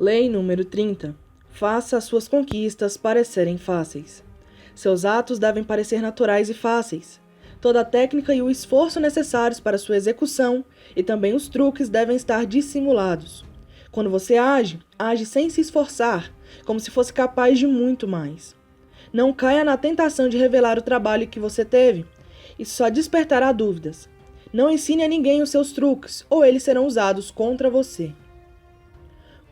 Lei número 30. Faça as suas conquistas parecerem fáceis. Seus atos devem parecer naturais e fáceis. Toda a técnica e o esforço necessários para sua execução e também os truques devem estar dissimulados. Quando você age, age sem se esforçar, como se fosse capaz de muito mais. Não caia na tentação de revelar o trabalho que você teve. Isso só despertará dúvidas. Não ensine a ninguém os seus truques, ou eles serão usados contra você.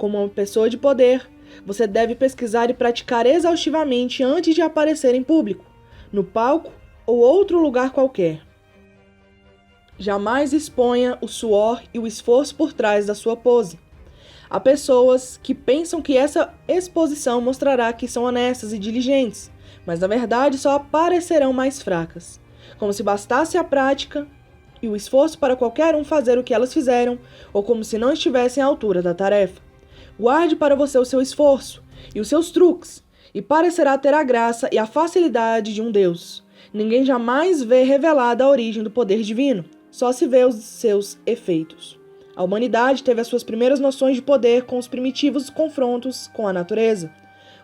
Como uma pessoa de poder, você deve pesquisar e praticar exaustivamente antes de aparecer em público, no palco ou outro lugar qualquer. Jamais exponha o suor e o esforço por trás da sua pose. Há pessoas que pensam que essa exposição mostrará que são honestas e diligentes, mas na verdade só parecerão mais fracas, como se bastasse a prática e o esforço para qualquer um fazer o que elas fizeram, ou como se não estivessem à altura da tarefa. Guarde para você o seu esforço e os seus truques, e parecerá ter a graça e a facilidade de um Deus. Ninguém jamais vê revelada a origem do poder divino, só se vê os seus efeitos. A humanidade teve as suas primeiras noções de poder com os primitivos confrontos com a natureza.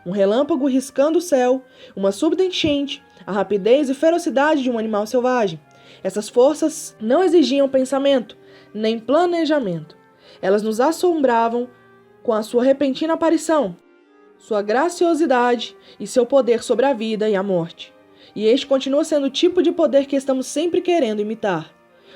Um relâmpago riscando o céu, uma súbita enchente, a rapidez e ferocidade de um animal selvagem. Essas forças não exigiam pensamento, nem planejamento. Elas nos assombravam com a sua repentina aparição, sua graciosidade e seu poder sobre a vida e a morte. E este continua sendo o tipo de poder que estamos sempre querendo imitar.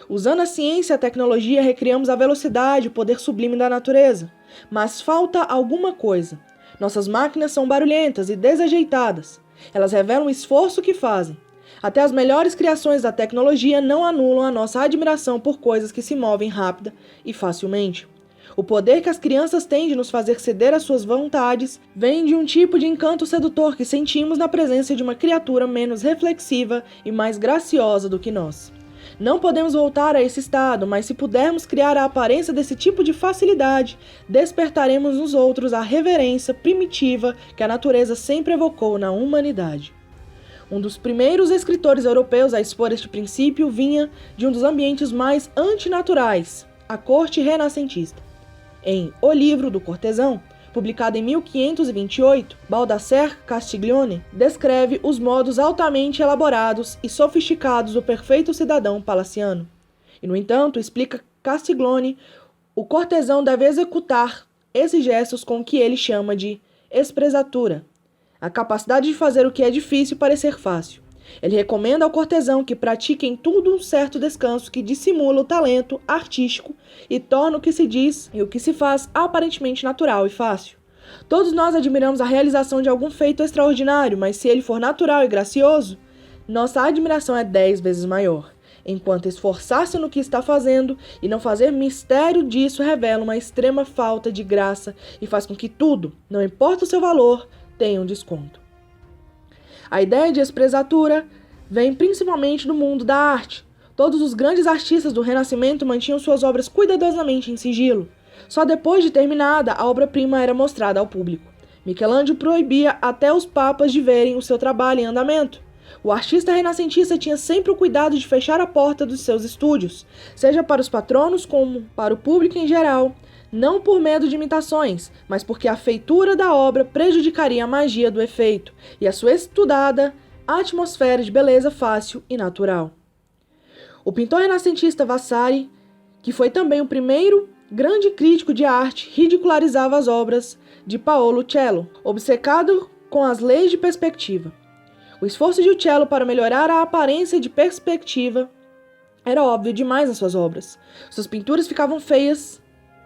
Usando a ciência e a tecnologia, recriamos a velocidade e o poder sublime da natureza. Mas falta alguma coisa. Nossas máquinas são barulhentas e desajeitadas. Elas revelam o esforço que fazem. Até as melhores criações da tecnologia não anulam a nossa admiração por coisas que se movem rápida e facilmente. O poder que as crianças têm de nos fazer ceder às suas vontades vem de um tipo de encanto sedutor que sentimos na presença de uma criatura menos reflexiva e mais graciosa do que nós. Não podemos voltar a esse estado, mas se pudermos criar a aparência desse tipo de facilidade, despertaremos nos outros a reverência primitiva que a natureza sempre evocou na humanidade. Um dos primeiros escritores europeus a expor este princípio vinha de um dos ambientes mais antinaturais, a corte renascentista. Em O Livro do Cortesão, publicado em 1528, Baldassare Castiglione descreve os modos altamente elaborados e sofisticados do perfeito cidadão palaciano. E, no entanto, explica Castiglione, o cortesão deve executar esses gestos com o que ele chama de espresatura, a capacidade de fazer o que é difícil parecer fácil. Ele recomenda ao cortesão que pratique em tudo um certo descanso que dissimula o talento artístico e torna o que se diz e o que se faz aparentemente natural e fácil. Todos nós admiramos a realização de algum feito extraordinário, mas se ele for natural e gracioso, nossa admiração é 10 vezes maior. Enquanto esforçar-se no que está fazendo e não fazer mistério disso revela uma extrema falta de graça e faz com que tudo, não importa o seu valor, tenha um desconto. A ideia de espresatura vem principalmente do mundo da arte. Todos os grandes artistas do Renascimento mantinham suas obras cuidadosamente em sigilo. Só depois de terminada, a obra-prima era mostrada ao público. Michelangelo proibia até os papas de verem o seu trabalho em andamento. O artista renascentista tinha sempre o cuidado de fechar a porta dos seus estúdios, seja para os patronos como para o público em geral, não por medo de imitações, mas porque a feitura da obra prejudicaria a magia do efeito e a sua estudada atmosfera de beleza fácil e natural. O pintor renascentista Vasari, que foi também o primeiro grande crítico de arte, ridicularizava as obras de Paolo Uccello, obcecado com as leis de perspectiva. O esforço de Uccello para melhorar a aparência de perspectiva era óbvio demais nas suas obras. Suas pinturas ficavam feias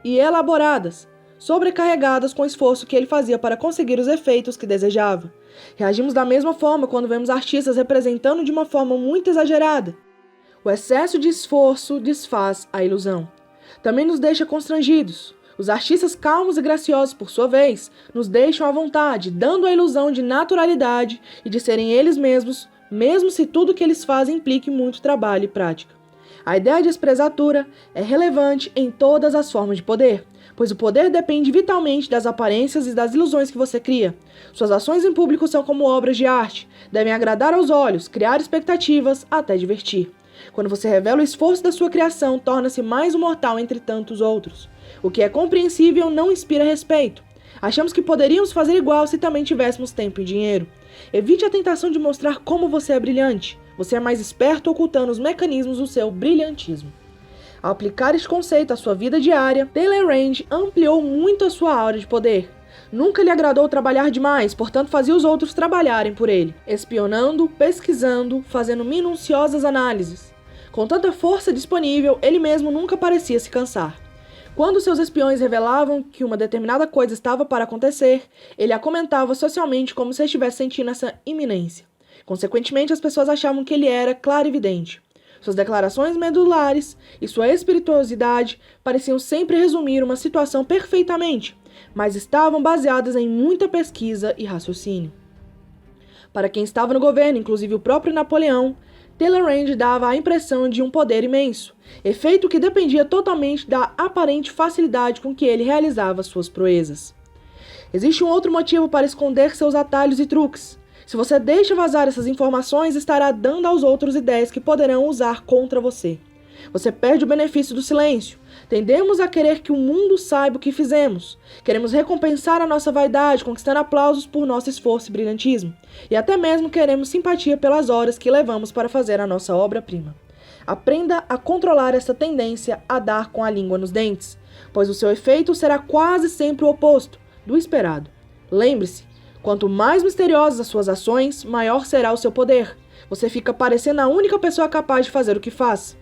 e elaboradas, sobrecarregadas com o esforço que ele fazia para conseguir os efeitos que desejava. Reagimos da mesma forma quando vemos artistas representando de uma forma muito exagerada. O excesso de esforço desfaz a ilusão. Também nos deixa constrangidos. Os artistas calmos e graciosos, por sua vez, nos deixam à vontade, dando a ilusão de naturalidade e de serem eles mesmos, mesmo se tudo que eles fazem implique muito trabalho e prática. A ideia de espresatura é relevante em todas as formas de poder, pois o poder depende vitalmente das aparências e das ilusões que você cria. Suas ações em público são como obras de arte, devem agradar aos olhos, criar expectativas, até divertir. Quando você revela o esforço da sua criação, torna-se mais um mortal entre tantos outros. O que é compreensível não inspira respeito. Achamos que poderíamos fazer igual se também tivéssemos tempo e dinheiro. Evite a tentação de mostrar como você é brilhante. Você é mais esperto ocultando os mecanismos do seu brilhantismo. Ao aplicar este conceito à sua vida diária, Talleyrand ampliou muito a sua aura de poder. Nunca lhe agradou trabalhar demais, portanto fazia os outros trabalharem por ele, espionando, pesquisando, fazendo minuciosas análises. Com tanta força disponível, ele mesmo nunca parecia se cansar. Quando seus espiões revelavam que uma determinada coisa estava para acontecer, ele a comentava socialmente como se estivesse sentindo essa iminência. Consequentemente, as pessoas achavam que ele era clarividente. Suas declarações medulares e sua espirituosidade pareciam sempre resumir uma situação perfeitamente, mas estavam baseadas em muita pesquisa e raciocínio. Para quem estava no governo, inclusive o próprio Napoleão, Talleyrand dava a impressão de um poder imenso, efeito que dependia totalmente da aparente facilidade com que ele realizava suas proezas. Existe um outro motivo para esconder seus atalhos e truques. Se você deixa vazar essas informações, estará dando aos outros ideias que poderão usar contra você. Você perde o benefício do silêncio. Tendemos a querer que o mundo saiba o que fizemos. Queremos recompensar a nossa vaidade, conquistando aplausos por nosso esforço e brilhantismo. E até mesmo queremos simpatia pelas horas que levamos para fazer a nossa obra-prima. Aprenda a controlar essa tendência a dar com a língua nos dentes, pois o seu efeito será quase sempre o oposto do esperado. Lembre-se, quanto mais misteriosas as suas ações, maior será o seu poder. Você fica parecendo a única pessoa capaz de fazer o que faz.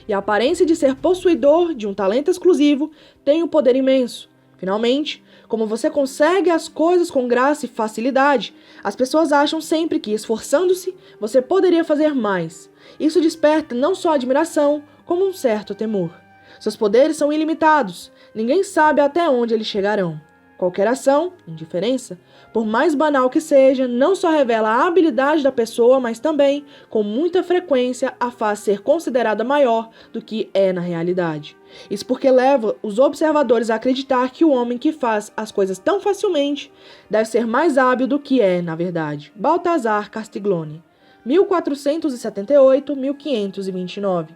E a aparência de ser possuidor de um talento exclusivo tem um poder imenso. Finalmente, como você consegue as coisas com graça e facilidade, as pessoas acham sempre que, esforçando-se, você poderia fazer mais. Isso desperta não só admiração, como um certo temor. Seus poderes são ilimitados. Ninguém sabe até onde eles chegarão. Qualquer ação, indiferença, por mais banal que seja, não só revela a habilidade da pessoa, mas também, com muita frequência, a faz ser considerada maior do que é na realidade. Isso porque leva os observadores a acreditar que o homem que faz as coisas tão facilmente deve ser mais hábil do que é, na verdade. Baltazar Castiglione, 1478-1529.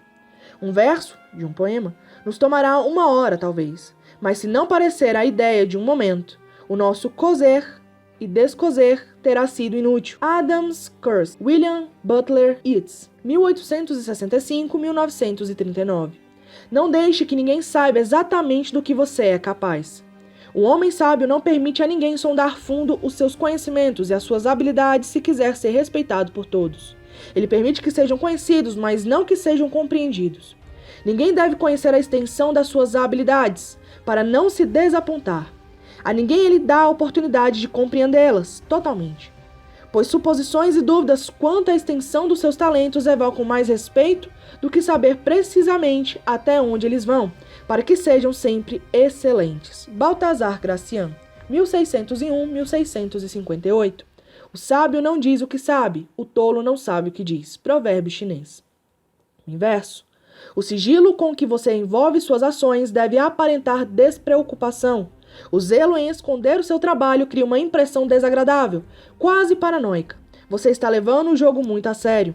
Um verso, de um poema, nos tomará 1 hora, talvez. Mas se não parecer a ideia de um momento, o nosso coser e descoser terá sido inútil. Adam's Curse, William Butler Yeats, 1865-1939. Não deixe que ninguém saiba exatamente do que você é capaz. O homem sábio não permite a ninguém sondar fundo os seus conhecimentos e as suas habilidades se quiser ser respeitado por todos. Ele permite que sejam conhecidos, mas não que sejam compreendidos. Ninguém deve conhecer a extensão das suas habilidades, para não se desapontar. A ninguém ele dá a oportunidade de compreendê-las totalmente, pois suposições e dúvidas quanto à extensão dos seus talentos evocam mais respeito do que saber precisamente até onde eles vão, para que sejam sempre excelentes. Baltazar Gracian, 1601-1658. O sábio não diz o que sabe, o tolo não sabe o que diz. Provérbio chinês. Inverso. O sigilo com que você envolve suas ações deve aparentar despreocupação. O zelo em esconder o seu trabalho cria uma impressão desagradável, quase paranoica. Você está levando o jogo muito a sério.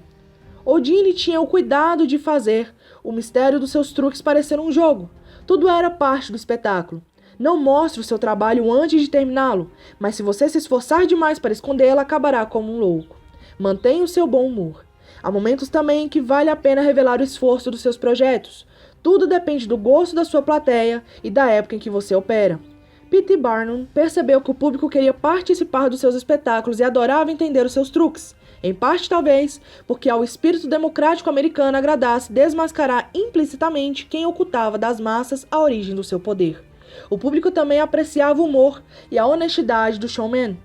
Odile tinha o cuidado de fazer o mistério dos seus truques parecer um jogo. Tudo era parte do espetáculo. Não mostre o seu trabalho antes de terminá-lo, mas se você se esforçar demais para escondê-lo, acabará como um louco. Mantenha o seu bom humor. Há momentos também em que vale a pena revelar o esforço dos seus projetos. Tudo depende do gosto da sua plateia e da época em que você opera. P.T. Barnum percebeu que o público queria participar dos seus espetáculos e adorava entender os seus truques. Em parte, talvez, porque ao espírito democrático americano agradasse desmascarar implicitamente quem ocultava das massas a origem do seu poder. O público também apreciava o humor e a honestidade do showman.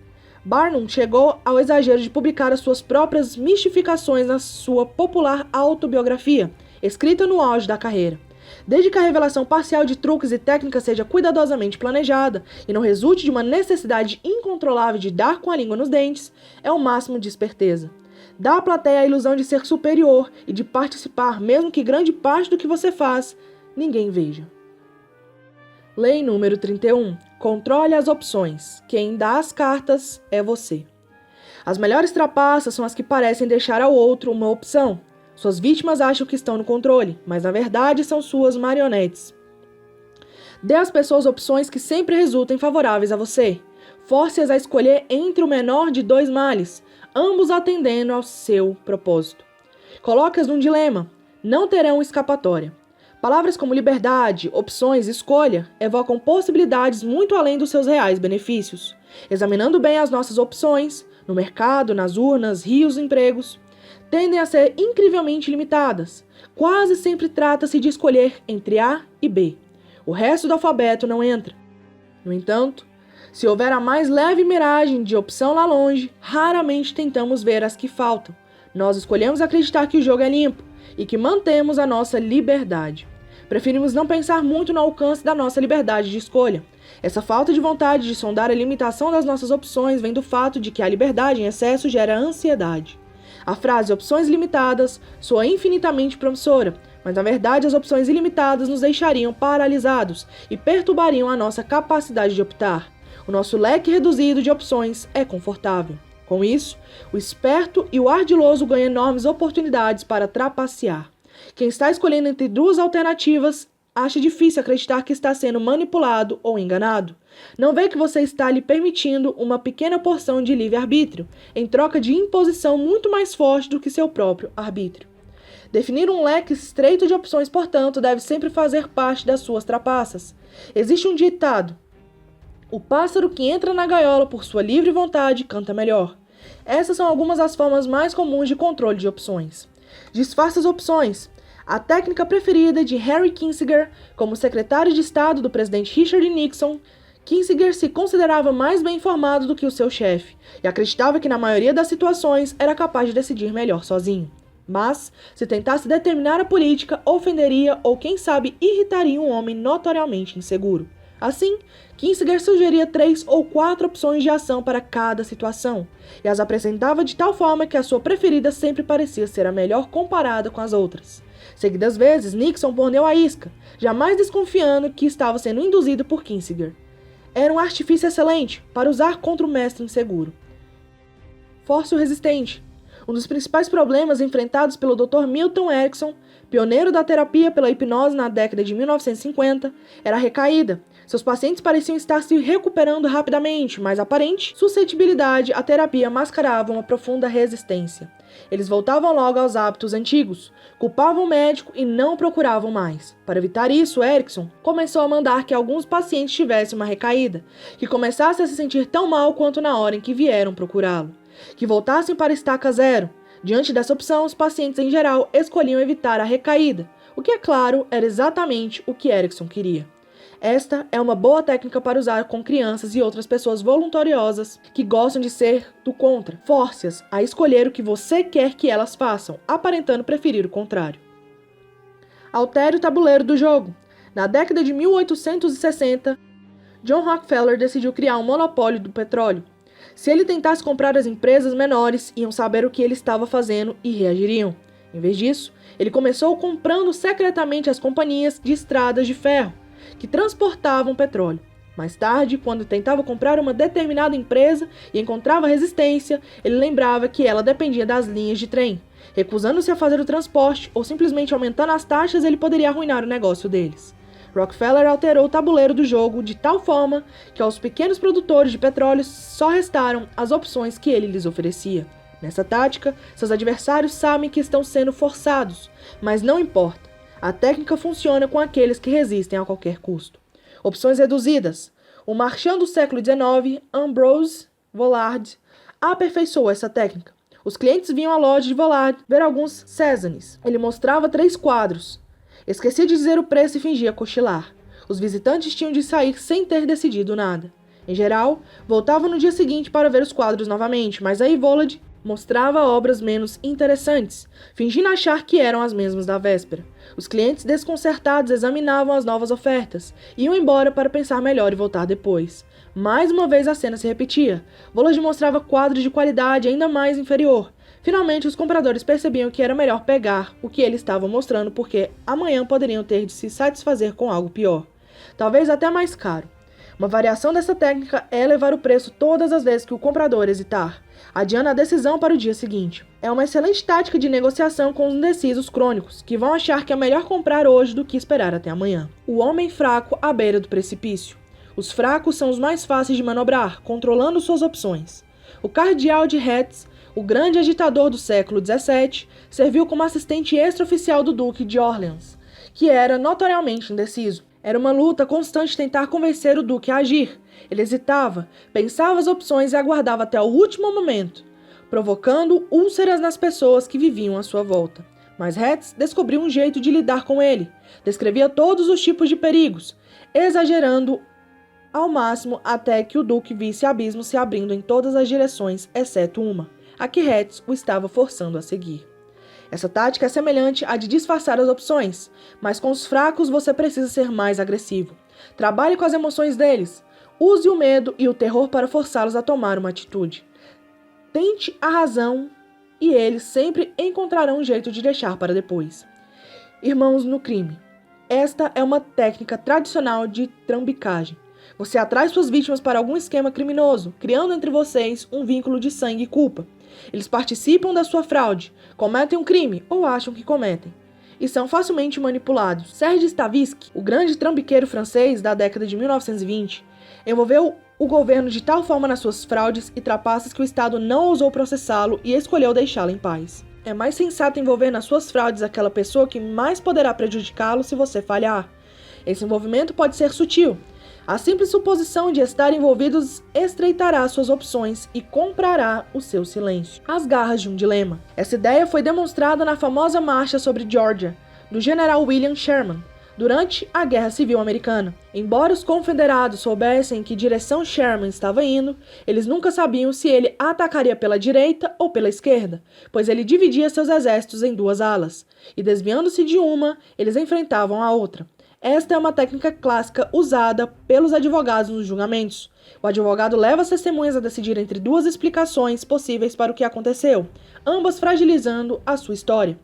Barnum chegou ao exagero de publicar as suas próprias mistificações na sua popular autobiografia, escrita no auge da carreira. Desde que a revelação parcial de truques e técnicas seja cuidadosamente planejada e não resulte de uma necessidade incontrolável de dar com a língua nos dentes, é o máximo de esperteza. Dá à plateia a ilusão de ser superior e de participar, mesmo que grande parte do que você faz ninguém veja. Lei número 31. Controle as opções. Quem dá as cartas é você. As melhores trapaças são as que parecem deixar ao outro uma opção. Suas vítimas acham que estão no controle, mas na verdade são suas marionetes. Dê às pessoas opções que sempre resultem favoráveis a você. Force-as a escolher entre o menor de dois males, ambos atendendo ao seu propósito. Coloque-as num dilema. Não terão escapatória. Palavras como liberdade, opções e escolha evocam possibilidades muito além dos seus reais benefícios. Examinando bem as nossas opções, no mercado, nas urnas, rios e empregos, tendem a ser incrivelmente limitadas. Quase sempre trata-se de escolher entre A e B. O resto do alfabeto não entra. No entanto, se houver a mais leve miragem de opção lá longe, raramente tentamos ver as que faltam. Nós escolhemos acreditar que o jogo é limpo e que mantemos a nossa liberdade. Preferimos não pensar muito no alcance da nossa liberdade de escolha. Essa falta de vontade de sondar a limitação das nossas opções vem do fato de que a liberdade em excesso gera ansiedade. A frase opções limitadas soa infinitamente promissora, mas na verdade as opções ilimitadas nos deixariam paralisados e perturbariam a nossa capacidade de optar. O nosso leque reduzido de opções é confortável. Com isso, o esperto e o ardiloso ganham enormes oportunidades para trapacear. Quem está escolhendo entre duas alternativas acha difícil acreditar que está sendo manipulado ou enganado. Não vê que você está lhe permitindo uma pequena porção de livre-arbítrio, em troca de imposição muito mais forte do que seu próprio arbítrio. Definir um leque estreito de opções, portanto, deve sempre fazer parte das suas trapaças. Existe um ditado: o pássaro que entra na gaiola por sua livre vontade canta melhor. Essas são algumas das formas mais comuns de controle de opções. Disfarce as opções. A técnica preferida de Henry Kissinger como secretário de Estado do presidente Richard Nixon, Kissinger se considerava mais bem informado do que o seu chefe e acreditava que na maioria das situações era capaz de decidir melhor sozinho. Mas, se tentasse determinar a política, ofenderia ou, quem sabe, irritaria um homem notoriamente inseguro. Assim, Kissinger sugeria 3 ou 4 opções de ação para cada situação, e as apresentava de tal forma que a sua preferida sempre parecia ser a melhor comparada com as outras. Seguidas vezes, Nixon mordeu a isca, jamais desconfiando que estava sendo induzido por Kissinger. Era um artifício excelente para usar contra o mestre inseguro. Force o resistente. Um dos principais problemas enfrentados pelo Dr. Milton Erickson, pioneiro da terapia pela hipnose na década de 1950, era a recaída. Seus pacientes pareciam estar se recuperando rapidamente, mas a aparente suscetibilidade à terapia mascarava uma profunda resistência. Eles voltavam logo aos hábitos antigos, culpavam o médico e não procuravam mais. Para evitar isso, Erickson começou a mandar que alguns pacientes tivessem uma recaída, que começassem a se sentir tão mal quanto na hora em que vieram procurá-lo, que voltassem para estaca zero. Diante dessa opção, os pacientes em geral escolhiam evitar a recaída, o que, é claro, era exatamente o que Erickson queria. Esta é uma boa técnica para usar com crianças e outras pessoas voluntariosas que gostam de ser do contra. Force-as a escolher o que você quer que elas façam, aparentando preferir o contrário. Altere o tabuleiro do jogo. Na década de 1860, John Rockefeller decidiu criar um monopólio do petróleo. Se ele tentasse comprar as empresas menores, iam saber o que ele estava fazendo e reagiriam. Em vez disso, ele começou comprando secretamente as companhias de estradas de ferro, que transportavam petróleo. Mais tarde, quando tentava comprar uma determinada empresa e encontrava resistência, ele lembrava que ela dependia das linhas de trem. Recusando-se a fazer o transporte ou simplesmente aumentando as taxas, ele poderia arruinar o negócio deles. Rockefeller alterou o tabuleiro do jogo de tal forma que aos pequenos produtores de petróleo só restaram as opções que ele lhes oferecia. Nessa tática, seus adversários sabem que estão sendo forçados, mas não importa. A técnica funciona com aqueles que resistem a qualquer custo. Opções reduzidas. O marchand do século XIX, Ambrose Vollard, aperfeiçoou essa técnica. Os clientes vinham à loja de Vollard ver alguns Cézanes. Ele mostrava 3 quadros. Esquecia de dizer o preço e fingia cochilar. Os visitantes tinham de sair sem ter decidido nada. Em geral, voltavam no dia seguinte para ver os quadros novamente, mas aí Vollard mostrava obras menos interessantes, fingindo achar que eram as mesmas da véspera. Os clientes desconcertados examinavam as novas ofertas, iam embora para pensar melhor e voltar depois. Mais uma vez a cena se repetia. Vollard mostrava quadros de qualidade ainda mais inferior. Finalmente, os compradores percebiam que era melhor pegar o que ele estava mostrando porque amanhã poderiam ter de se satisfazer com algo pior, talvez até mais caro. Uma variação dessa técnica é elevar o preço todas as vezes que o comprador hesitar. adiando a decisão para o dia seguinte. É uma excelente tática de negociação com os indecisos crônicos, que vão achar que é melhor comprar hoje do que esperar até amanhã. O homem fraco à beira do precipício. Os fracos são os mais fáceis de manobrar, controlando suas opções. O cardeal de Retz, o grande agitador do século XVII, serviu como assistente extraoficial do Duque de Orleans, que era notoriamente indeciso. Era uma luta constante tentar convencer o Duque a agir. Ele hesitava, pensava as opções e aguardava até o último momento, provocando úlceras nas pessoas que viviam à sua volta. Mas Retz descobriu um jeito de lidar com ele. Descrevia todos os tipos de perigos, exagerando ao máximo até que o Duque visse abismos se abrindo em todas as direções, exceto uma, a que Retz o estava forçando a seguir. Essa tática é semelhante à de disfarçar as opções, mas com os fracos você precisa ser mais agressivo. Trabalhe com as emoções deles. Use o medo e o terror para forçá-los a tomar uma atitude. Tente a razão e eles sempre encontrarão um jeito de deixar para depois. Irmãos no crime. Esta é uma técnica tradicional de trambicagem. Você atrai suas vítimas para algum esquema criminoso, criando entre vocês um vínculo de sangue e culpa. Eles participam da sua fraude, cometem um crime ou acham que cometem, e são facilmente manipulados. Serge Stavisky, o grande trambiqueiro francês da década de 1920, envolveu o governo de tal forma nas suas fraudes e trapaças que o Estado não ousou processá-lo e escolheu deixá-lo em paz. É mais sensato envolver nas suas fraudes aquela pessoa que mais poderá prejudicá-lo se você falhar. Esse envolvimento pode ser sutil. A simples suposição de estar envolvidos estreitará suas opções e comprará o seu silêncio. As garras de um dilema. Essa ideia foi demonstrada na famosa marcha sobre Georgia, do general William Sherman, durante a Guerra Civil Americana. Embora os confederados soubessem em que direção Sherman estava indo, eles nunca sabiam se ele atacaria pela direita ou pela esquerda, pois ele dividia seus exércitos em duas alas, e desviando-se de uma, eles enfrentavam a outra. Esta é uma técnica clássica usada pelos advogados nos julgamentos. O advogado leva as testemunhas a decidir entre duas explicações possíveis para o que aconteceu, ambas fragilizando a sua história.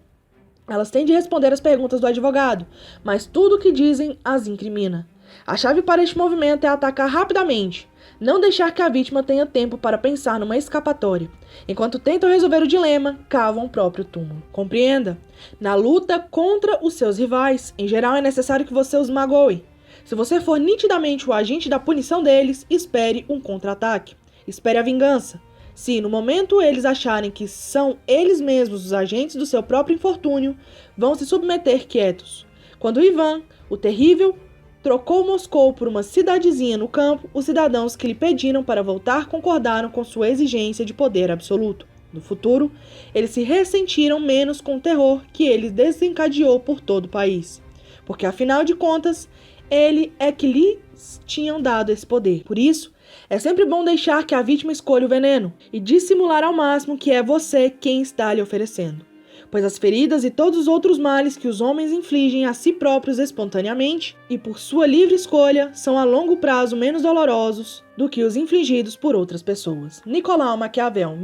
Elas têm de responder às perguntas do advogado, mas tudo o que dizem as incrimina. A chave para este movimento é atacar rapidamente, não deixar que a vítima tenha tempo para pensar numa escapatória. Enquanto tentam resolver o dilema, cavam o próprio túmulo. Compreenda? Na luta contra os seus rivais, em geral é necessário que você os magoe. Se você for nitidamente o agente da punição deles, espere um contra-ataque. Espere a vingança. Se, no momento, eles acharem que são eles mesmos os agentes do seu próprio infortúnio, vão se submeter quietos. Quando Ivan, o terrível, trocou Moscou por uma cidadezinha no campo, os cidadãos que lhe pediram para voltar concordaram com sua exigência de poder absoluto. No futuro, eles se ressentiram menos com o terror que ele desencadeou por todo o país. Porque, afinal de contas, ele é que lhes tinham dado esse poder. Por isso, é sempre bom deixar que a vítima escolha o veneno e dissimular ao máximo que é você quem está lhe oferecendo. Pois as feridas e todos os outros males que os homens infligem a si próprios espontaneamente e por sua livre escolha são a longo prazo menos dolorosos do que os infligidos por outras pessoas. Nicolau Maquiavel,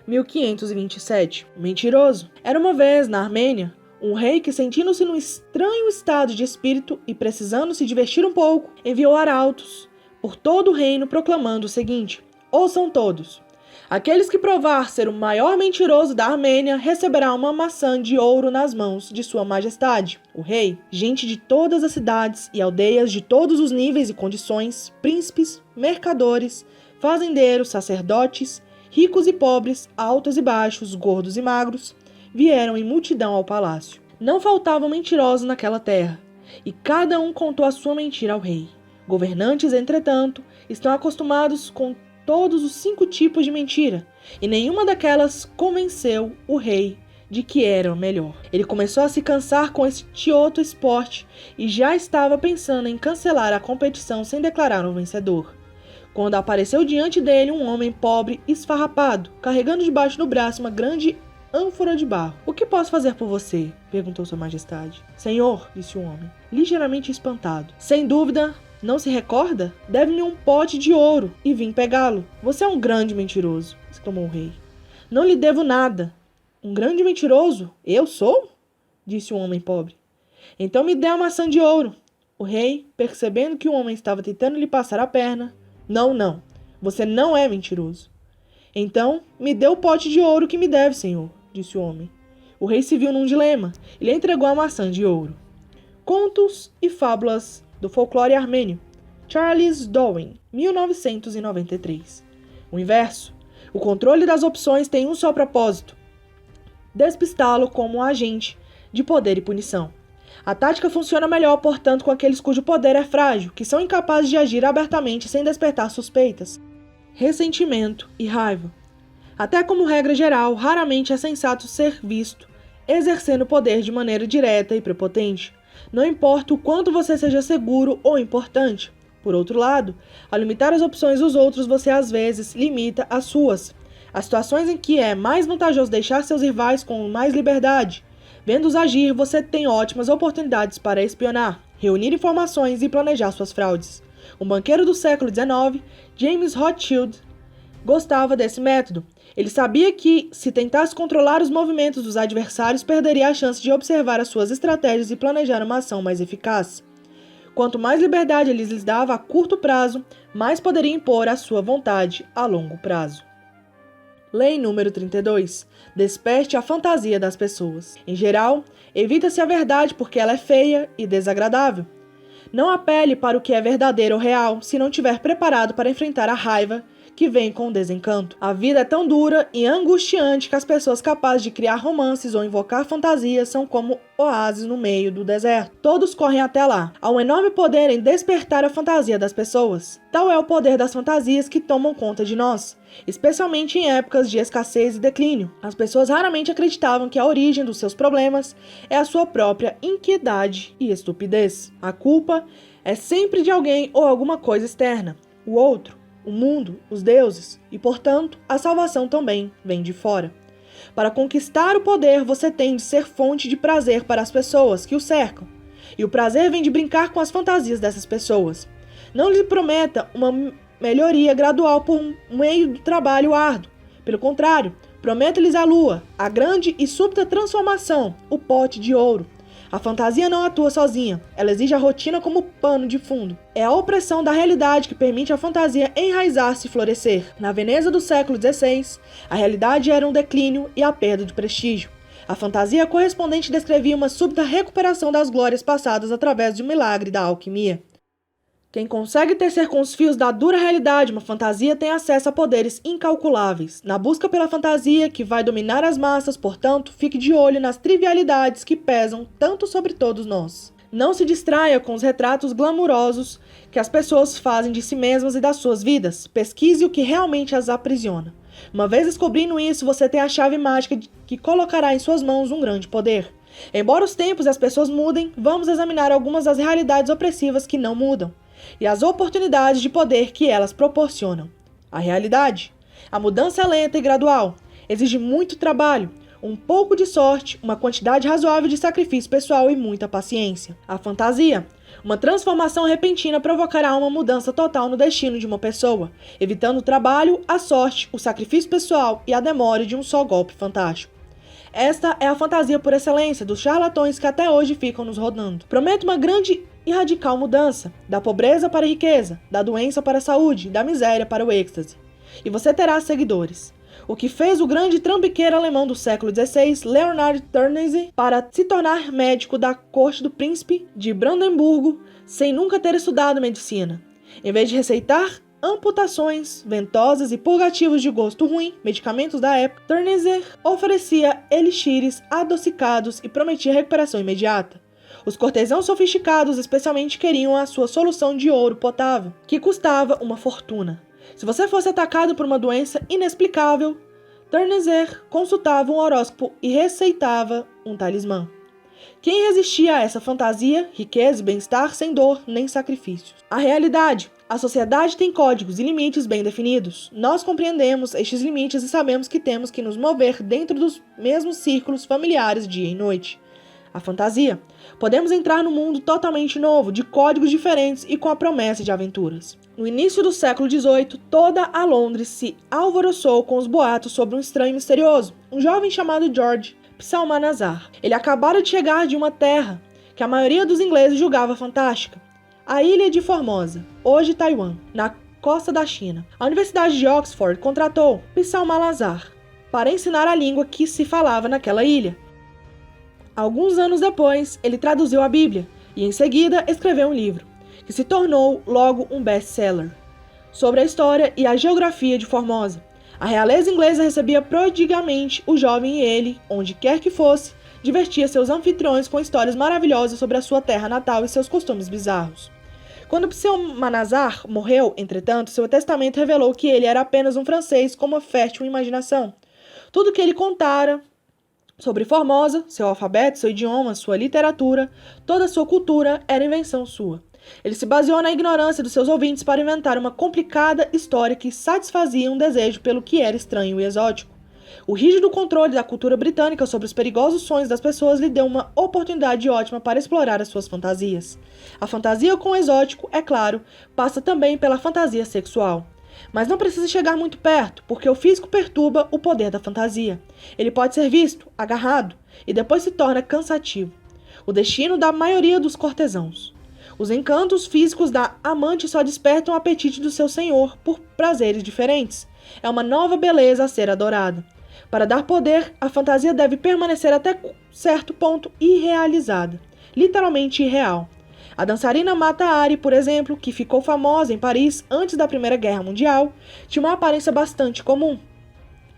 1469-1527. Mentiroso. Era uma vez, na Armênia, um rei que, sentindo-se num estranho estado de espírito e precisando se divertir um pouco, enviou arautos por todo o reino proclamando o seguinte: ouçam todos. Aqueles que provar ser o maior mentiroso da Armênia receberá uma maçã de ouro nas mãos de sua majestade, o rei. Gente de todas as cidades e aldeias de todos os níveis e condições, príncipes, mercadores, fazendeiros, sacerdotes, ricos e pobres, altos e baixos, gordos e magros, vieram em multidão ao palácio. Não faltavam mentirosos naquela terra, e cada um contou a sua mentira ao rei. Governantes, entretanto, estão acostumados com todos os 5 tipos de mentira, e nenhuma daquelas convenceu o rei de que era o melhor. Ele começou a se cansar com este outro esporte e já estava pensando em cancelar a competição sem declarar um vencedor, quando apareceu diante dele um homem pobre esfarrapado, carregando debaixo do braço uma grande ânfora de barro. O que posso fazer por você? Perguntou sua majestade. Senhor, disse o homem, ligeiramente espantado. Sem dúvida, não se recorda? Deve-me um pote de ouro e vim pegá-lo. Você é um grande mentiroso, exclamou o rei. Não lhe devo nada. Um grande mentiroso? Eu sou? Disse o homem pobre. Então me dê a maçã de ouro. O rei, percebendo que o homem estava tentando lhe passar a perna, não. Você não é mentiroso. Então, me dê o pote de ouro que me deve, senhor, disse o homem. O rei se viu num dilema e lhe entregou a maçã de ouro. Contos e fábulas do folclore armênio. Charles Darwin, 1993. O inverso. O controle das opções tem um só propósito: despistá-lo como um agente de poder e punição. A tática funciona melhor, portanto, com aqueles cujo poder é frágil, que são incapazes de agir abertamente sem despertar suspeitas, ressentimento e raiva. Até como regra geral, raramente é sensato ser visto exercendo poder de maneira direta e prepotente, não importa o quanto você seja seguro ou importante. Por outro lado, ao limitar as opções dos outros, você às vezes limita as suas. Há situações em que é mais vantajoso deixar seus rivais com mais liberdade. Vendo-os agir, você tem ótimas oportunidades para espionar, reunir informações e planejar suas fraudes. Um banqueiro do século XIX, James Rothschild, gostava desse método. Ele sabia que, se tentasse controlar os movimentos dos adversários, perderia a chance de observar as suas estratégias e planejar uma ação mais eficaz. Quanto mais liberdade ele lhes dava a curto prazo, mais poderia impor a sua vontade a longo prazo. Lei número 32. Desperte a fantasia das pessoas. Em geral, evita-se a verdade porque ela é feia e desagradável. Não apele para o que é verdadeiro ou real se não estiver preparado para enfrentar a raiva que vem com o desencanto. A vida é tão dura e angustiante que as pessoas capazes de criar romances ou invocar fantasias são como oásis no meio do deserto. Todos correm até lá. Há um enorme poder em despertar a fantasia das pessoas. Tal é o poder das fantasias que tomam conta de nós, especialmente em épocas de escassez e declínio. As pessoas raramente acreditavam que a origem dos seus problemas é a sua própria inquietude e estupidez. A culpa é sempre de alguém ou alguma coisa externa, o outro, o mundo, os deuses, e, portanto, a salvação também vem de fora. Para conquistar o poder, você tem de ser fonte de prazer para as pessoas que o cercam, e o prazer vem de brincar com as fantasias dessas pessoas. Não lhe prometa uma melhoria gradual por meio do trabalho árduo. Pelo contrário, prometa-lhes a lua, a grande e súbita transformação, o pote de ouro. A fantasia não atua sozinha, ela exige a rotina como pano de fundo. É a opressão da realidade que permite a fantasia enraizar-se e florescer. Na Veneza do século XVI, a realidade era um declínio e a perda de prestígio. A fantasia correspondente descrevia uma súbita recuperação das glórias passadas através de um milagre da alquimia. Quem consegue tecer com os fios da dura realidade uma fantasia tem acesso a poderes incalculáveis. Na busca pela fantasia que vai dominar as massas, portanto, fique de olho nas trivialidades que pesam tanto sobre todos nós. Não se distraia com os retratos glamurosos que as pessoas fazem de si mesmas e das suas vidas. Pesquise o que realmente as aprisiona. Uma vez descobrindo isso, você tem a chave mágica que colocará em suas mãos um grande poder. Embora os tempos e as pessoas mudem, vamos examinar algumas das realidades opressivas que não mudam e as oportunidades de poder que elas proporcionam. A realidade. A mudança é lenta e gradual. Exige muito trabalho, um pouco de sorte, uma quantidade razoável de sacrifício pessoal e muita paciência. A fantasia. Uma transformação repentina provocará uma mudança total no destino de uma pessoa, evitando o trabalho, a sorte, o sacrifício pessoal e a demora de um só golpe fantástico. Esta é a fantasia por excelência dos charlatões que até hoje ficam nos rodando. Promete uma grande e radical mudança, da pobreza para a riqueza, da doença para a saúde, da miséria para o êxtase. E você terá seguidores. O que fez o grande trambiqueiro alemão do século XVI, Leonhard Ternese, para se tornar médico da corte do príncipe de Brandemburgo, sem nunca ter estudado medicina. Em vez de receitar amputações ventosas e purgativos de gosto ruim, medicamentos da época, Ternese oferecia elixires adocicados e prometia recuperação imediata. Os cortesãos sofisticados especialmente queriam a sua solução de ouro potável, que custava uma fortuna. Se você fosse atacado por uma doença inexplicável, Ternese consultava um horóscopo e receitava um talismã. Quem resistia a essa fantasia, riqueza e bem-estar sem dor nem sacrifícios? A realidade. A sociedade tem códigos e limites bem definidos. Nós compreendemos estes limites e sabemos que temos que nos mover dentro dos mesmos círculos familiares dia e noite. A fantasia. Podemos entrar num mundo totalmente novo, de códigos diferentes e com a promessa de aventuras. No início do século XVIII, toda a Londres se alvoroçou com os boatos sobre um estranho misterioso, um jovem chamado George Psalmanazar. Ele acabara de chegar de uma terra que a maioria dos ingleses julgava fantástica, a ilha de Formosa, hoje Taiwan. Na costa da China. A Universidade de Oxford contratou Psalmanazar para ensinar a língua que se falava naquela ilha. Alguns anos depois, ele traduziu a Bíblia e, em seguida, escreveu um livro, que se tornou logo um best-seller, sobre a história e a geografia de Formosa. A realeza inglesa recebia prodigamente o jovem e ele, onde quer que fosse, divertia seus anfitriões com histórias maravilhosas sobre a sua terra natal e seus costumes bizarros. Quando Psalmanazar morreu, entretanto, seu testamento revelou que ele era apenas um francês com uma fértil imaginação. Tudo que ele contara sobre Formosa, seu alfabeto, seu idioma, sua literatura, toda a sua cultura era invenção sua. Ele se baseou na ignorância dos seus ouvintes para inventar uma complicada história que satisfazia um desejo pelo que era estranho e exótico. O rígido controle da cultura britânica sobre os perigosos sonhos das pessoas lhe deu uma oportunidade ótima para explorar as suas fantasias. A fantasia com o exótico, é claro, passa também pela fantasia sexual. Mas não precisa chegar muito perto, porque o físico perturba o poder da fantasia. Ele pode ser visto, agarrado, e depois se torna cansativo. O destino da maioria dos cortesãos. Os encantos físicos da amante só despertam o apetite do seu senhor por prazeres diferentes. É uma nova beleza a ser adorada. Para dar poder, a fantasia deve permanecer até certo ponto irrealizada, literalmente irreal. A dançarina Mata Hari, por exemplo, que ficou famosa em Paris antes da Primeira Guerra Mundial, tinha uma aparência bastante comum.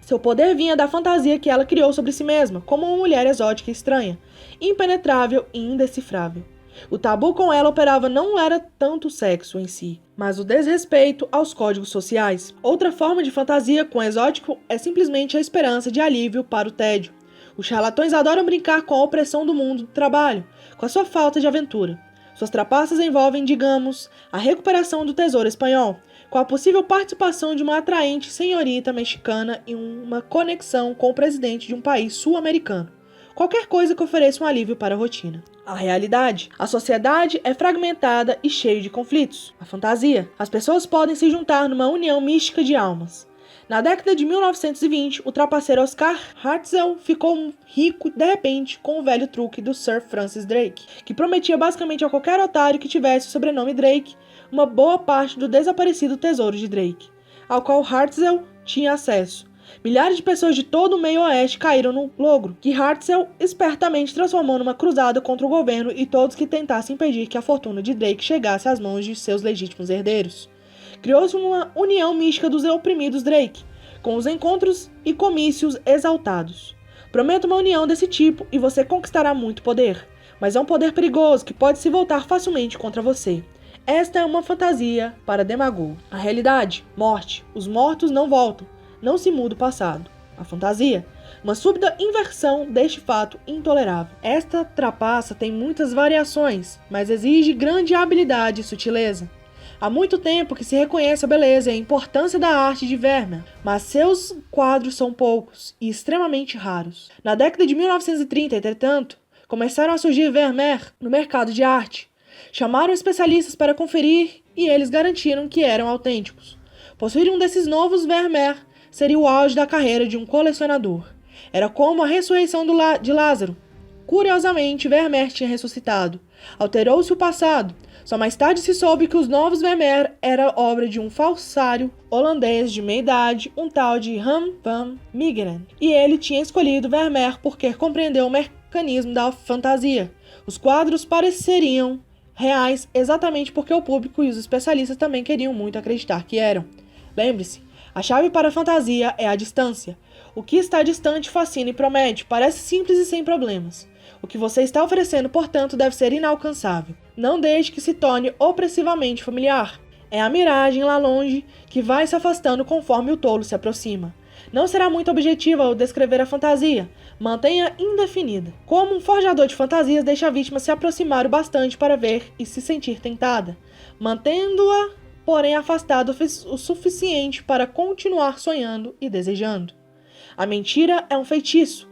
Seu poder vinha da fantasia que ela criou sobre si mesma, como uma mulher exótica e estranha, impenetrável e indecifrável. O tabu com ela operava não era tanto o sexo em si, mas o desrespeito aos códigos sociais. Outra forma de fantasia com exótico é simplesmente a esperança de alívio para o tédio. Os charlatões adoram brincar com a opressão do mundo do trabalho, com a sua falta de aventura. Suas trapaças envolvem, digamos, a recuperação do tesouro espanhol, com a possível participação de uma atraente senhorita mexicana e uma conexão com o presidente de um país sul-americano. Qualquer coisa que ofereça um alívio para a rotina. A realidade. A sociedade é fragmentada e cheia de conflitos. A fantasia. As pessoas podem se juntar numa união mística de almas. Na década de 1920, o trapaceiro Oscar Hartzell ficou rico de repente com o velho truque do Sir Francis Drake, que prometia basicamente a qualquer otário que tivesse o sobrenome Drake uma boa parte do desaparecido tesouro de Drake, ao qual Hartzell tinha acesso. Milhares de pessoas de todo o meio-oeste caíram no logro, que Hartzell espertamente transformou numa cruzada contra o governo e todos que tentassem impedir que a fortuna de Drake chegasse às mãos de seus legítimos herdeiros. Criou-se uma união mística dos oprimidos Drake, com os encontros e comícios exaltados. Prometa uma união desse tipo e você conquistará muito poder, mas é um poder perigoso que pode se voltar facilmente contra você. Esta é uma fantasia para demagogo. A realidade, morte. Os mortos não voltam. Não se muda o passado. A fantasia, uma súbita inversão deste fato intolerável. Esta trapaça tem muitas variações, mas exige grande habilidade e sutileza. Há muito tempo que se reconhece a beleza e a importância da arte de Vermeer, mas seus quadros são poucos e extremamente raros. Na década de 1930, entretanto, começaram a surgir Vermeer no mercado de arte. Chamaram especialistas para conferir e eles garantiram que eram autênticos. Possuir um desses novos Vermeer seria o auge da carreira de um colecionador. Era como a ressurreição de Lázaro. Curiosamente, Vermeer tinha ressuscitado. Alterou-se o passado. Só mais tarde se soube que os novos Vermeer era obra de um falsário holandês de meia-idade, um tal de Han van Meegeren. E ele tinha escolhido Vermeer porque compreendeu o mecanismo da fantasia. Os quadros pareceriam reais exatamente porque o público e os especialistas também queriam muito acreditar que eram. Lembre-se, a chave para a fantasia é a distância. O que está distante fascina e promete, parece simples e sem problemas. O que você está oferecendo, portanto, deve ser inalcançável. Não deixe que se torne opressivamente familiar. É a miragem lá longe que vai se afastando conforme o tolo se aproxima. Não será muito objetiva ao descrever a fantasia. Mantenha indefinida. Como um forjador de fantasias deixa a vítima se aproximar o bastante para ver e se sentir tentada, mantendo-a, porém, afastada o suficiente para continuar sonhando e desejando. A mentira é um feitiço,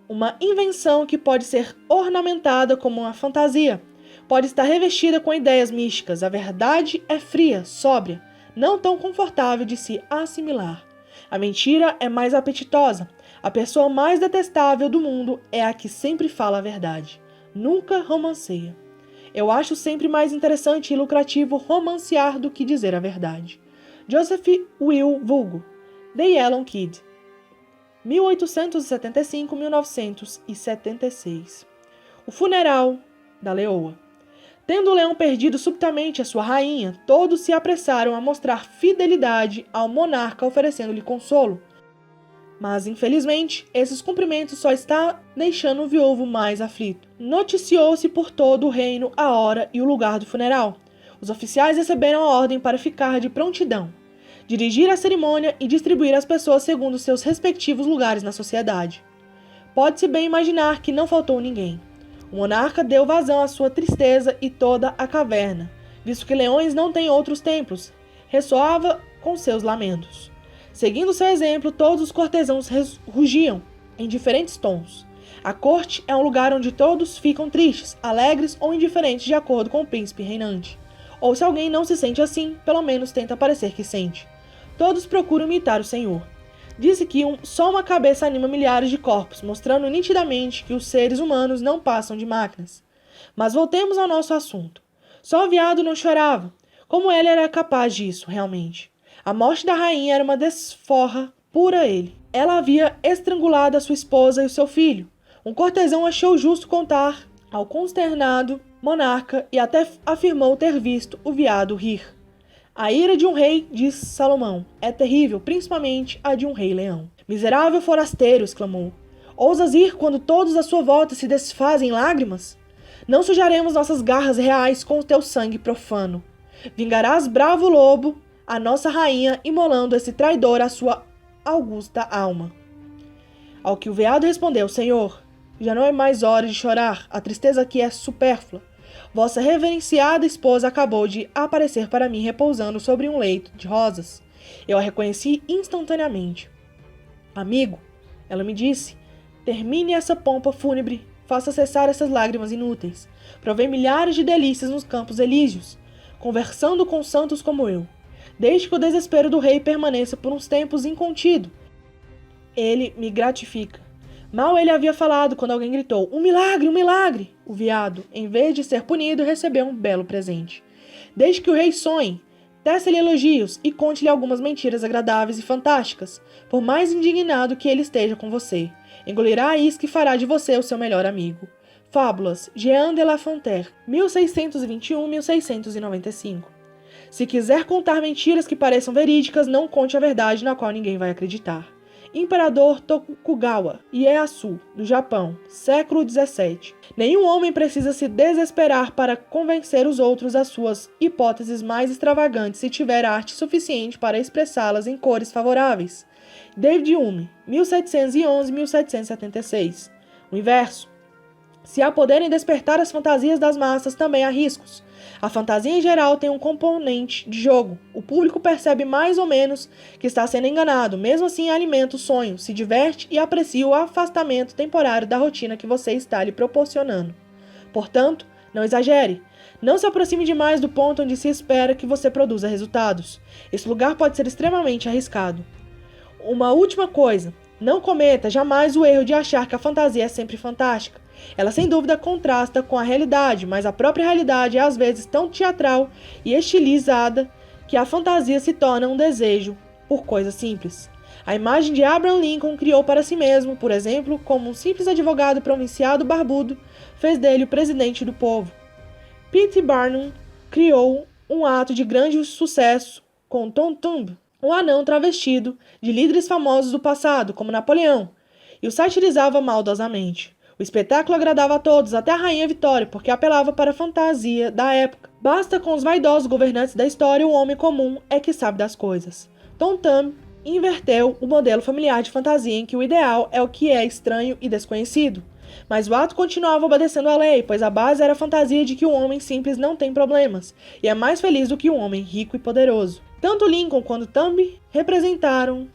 uma invenção que pode ser ornamentada como uma fantasia. Pode estar revestida com ideias místicas. A verdade é fria, sóbria, não tão confortável de se assimilar. A mentira é mais apetitosa. A pessoa mais detestável do mundo é a que sempre fala a verdade. Nunca romanceia. Eu acho sempre mais interessante e lucrativo romancear do que dizer a verdade. Joseph Will Vulgo, The Yellow Kid, 1875-1976. O funeral da leoa. Tendo o leão perdido subitamente a sua rainha, todos se apressaram a mostrar fidelidade ao monarca, oferecendo-lhe consolo. Mas, infelizmente, esses cumprimentos só está deixando o viúvo mais aflito. Noticiou-se por todo o reino a hora e o lugar do funeral. Os oficiais receberam a ordem para ficar de prontidão, dirigir a cerimônia e distribuir as pessoas segundo seus respectivos lugares na sociedade. Pode-se bem imaginar que não faltou ninguém. O monarca deu vazão à sua tristeza e toda a caverna, visto que leões não têm outros templos, ressoava com seus lamentos. Seguindo seu exemplo, todos os cortesãos rugiam em diferentes tons. A corte é um lugar onde todos ficam tristes, alegres ou indiferentes de acordo com o príncipe reinante. Ou se alguém não se sente assim, pelo menos tenta parecer que sente. Todos procuram imitar o senhor. Disse que só uma cabeça anima milhares de corpos, mostrando nitidamente que os seres humanos não passam de máquinas. Mas voltemos ao nosso assunto. Só o veado não chorava. Como ele era capaz disso, realmente? A morte da rainha era uma desforra pura a ele. Ela havia estrangulado a sua esposa e o seu filho. Um cortesão achou justo contar ao consternado monarca e até afirmou ter visto o veado rir. A ira de um rei, diz Salomão, é terrível, principalmente a de um rei-leão. Miserável forasteiro, exclamou. Ousas ir quando todos à sua volta se desfazem em lágrimas? Não sujaremos nossas garras reais com o teu sangue profano. Vingarás, bravo lobo, a nossa rainha, imolando esse traidor à sua augusta alma. Ao que o veado respondeu, Senhor, já não é mais hora de chorar, a tristeza aqui é supérflua. Vossa reverenciada esposa acabou de aparecer para mim repousando sobre um leito de rosas. Eu a reconheci instantaneamente. Amigo, ela me disse, termine essa pompa fúnebre, faça cessar essas lágrimas inúteis. Provei milhares de delícias nos campos elíseos, conversando com santos como eu. Desde que o desespero do rei permaneça por uns tempos incontido, ele me gratifica. Mal ele havia falado quando alguém gritou, um milagre, um milagre! O veado, em vez de ser punido, recebeu um belo presente. Desde que o rei sonhe, tece-lhe elogios e conte-lhe algumas mentiras agradáveis e fantásticas, por mais indignado que ele esteja com você. Engolirá a isca e fará de você o seu melhor amigo. Fábulas, Jean de La Fontaine, 1621-1695. Se quiser contar mentiras que pareçam verídicas, não conte a verdade na qual ninguém vai acreditar. Imperador Tokugawa Ieyasu, do Japão, século XVII. Nenhum homem precisa se desesperar para convencer os outros às suas hipóteses mais extravagantes se tiver arte suficiente para expressá-las em cores favoráveis. David Hume, 1711-1776. O inverso. Se há poder em despertar as fantasias das massas, também há riscos. A fantasia em geral tem um componente de jogo. O público percebe mais ou menos que está sendo enganado, mesmo assim alimenta o sonho, se diverte e aprecia o afastamento temporário da rotina que você está lhe proporcionando. Portanto, não exagere. Não se aproxime demais do ponto onde se espera que você produza resultados. Esse lugar pode ser extremamente arriscado. Uma última coisa. Não cometa jamais o erro de achar que a fantasia é sempre fantástica. Ela sem dúvida contrasta com a realidade, mas a própria realidade é às vezes tão teatral e estilizada que a fantasia se torna um desejo por coisas simples. A imagem de Abraham Lincoln criou para si mesmo, por exemplo, como um simples advogado provinciado barbudo, fez dele o presidente do povo. P.T. Barnum criou um ato de grande sucesso com Tom Thumb, um anão travestido de líderes famosos do passado, como Napoleão, e o satirizava maldosamente. O espetáculo agradava a todos, até a rainha Vitória, porque apelava para a fantasia da época. Basta com os vaidosos governantes da história, o homem comum é que sabe das coisas. Tom Thumb inverteu o modelo familiar de fantasia em que o ideal é o que é estranho e desconhecido. Mas o ato continuava obedecendo à lei, pois a base era a fantasia de que o homem simples não tem problemas, e é mais feliz do que o homem rico e poderoso. Tanto Lincoln quanto Thumb representaram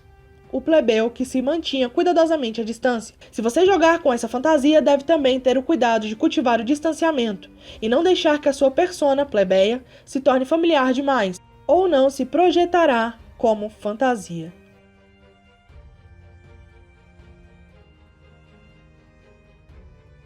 o plebeu que se mantinha cuidadosamente à distância. Se você jogar com essa fantasia, deve também ter o cuidado de cultivar o distanciamento e não deixar que a sua persona plebeia se torne familiar demais, ou não se projetará como fantasia.